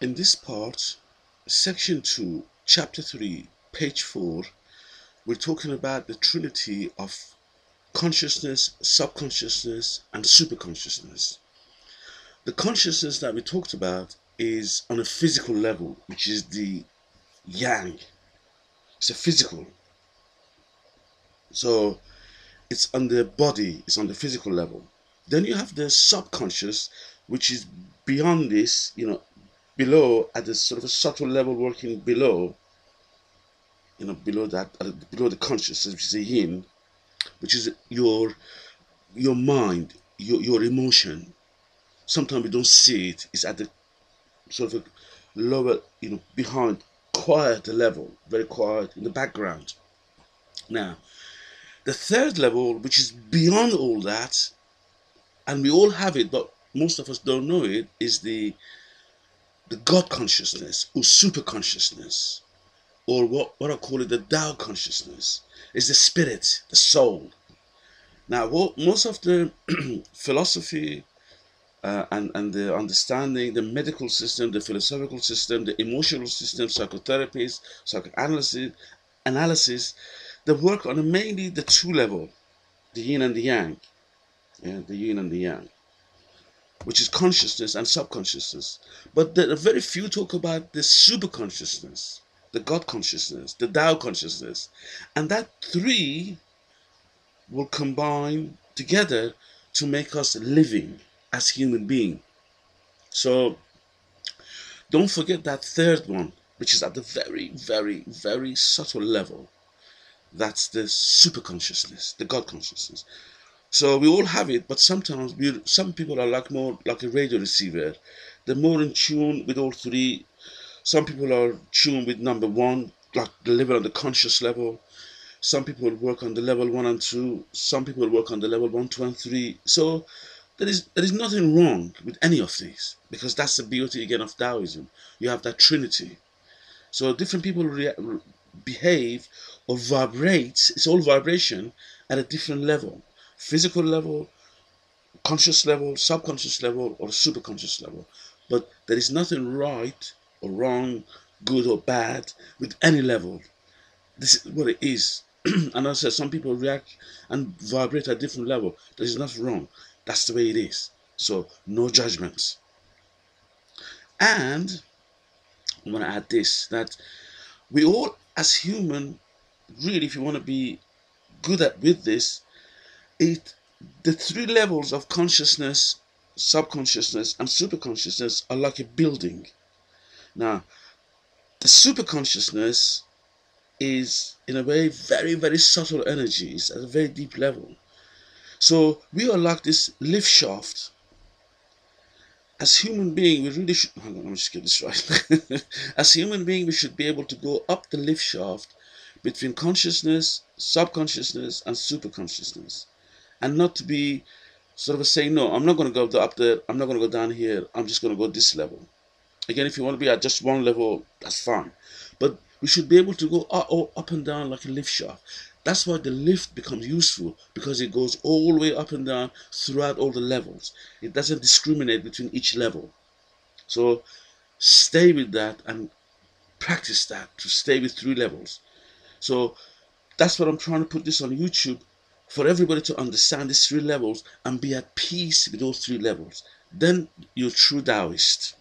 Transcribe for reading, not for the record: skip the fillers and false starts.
In this part, section 2, chapter 3, page 4, we're talking about the trinity of consciousness, subconsciousness, and superconsciousness. The consciousness that we talked about is on a physical level, which is the yang. It's a physical. So it's on the body, it's on the physical level. Then you have the subconscious, which is beyond this, below, at a sort of a subtle level, working below, below that, below the consciousness, which is a yin, which is your mind, your emotion. Sometimes we don't see it. It's at the sort of a lower, behind, quiet level, very quiet in the background. Now, the third level, which is beyond all that, and we all have it, but most of us don't know it, is the God consciousness or super consciousness, or what I call it, the Dao consciousness. Is the spirit, the soul. Now, most of the philosophy and the understanding, the medical system, the philosophical system, the emotional system, psychotherapies, analysis, they work on mainly the two level, the yin and the yang, the yin and the yang, which is consciousness and subconsciousness. But very few talk about the super consciousness, the God consciousness, the Tao consciousness, and that three will combine together to make us living as human beings. So don't forget that third one, which is at the very, very, very subtle level. That's the super consciousness, the God consciousness. So we all have it, but sometimes some people are more like a radio receiver. They're more in tune with all three. Some people are tuned with number one, like the level on the conscious level. Some people work on the level 1 and 2. Some people work on the level 1, 2, and 3. So there is nothing wrong with any of these, because that's the beauty again of Taoism. You have that trinity. So different people behave or vibrate. It's all vibration at a different level. Physical level, conscious level, subconscious level, or superconscious level. But there is nothing right or wrong, good or bad with any level. This is what it is. And I said, some people react and vibrate at different level. There is nothing wrong. That's the way it is. So no judgments. And I want to add this, that we all as human, really, if you want to be good with this, the three levels of consciousness, subconsciousness, and superconsciousness are like a building. Now, the superconsciousness is, in a way, very, very subtle energies at a very deep level. So we are like this lift shaft. As human beings, we really should, hang on, let me just get this right. As human beings, we should be able to go up the lift shaft between consciousness, subconsciousness, and superconsciousness. And not to be sort of saying, no, I'm not going to go up there, I'm not going to go down here, I'm just going to go this level. Again, if you want to be at just one level, that's fine. But we should be able to go up and down like a lift shaft. That's why the lift becomes useful, because it goes all the way up and down throughout all the levels. It doesn't discriminate between each level. So stay with that and practice that, to stay with three levels. So that's what I'm trying to put this on YouTube, for everybody to understand these three levels and be at peace with those three levels. Then you're true Daoist.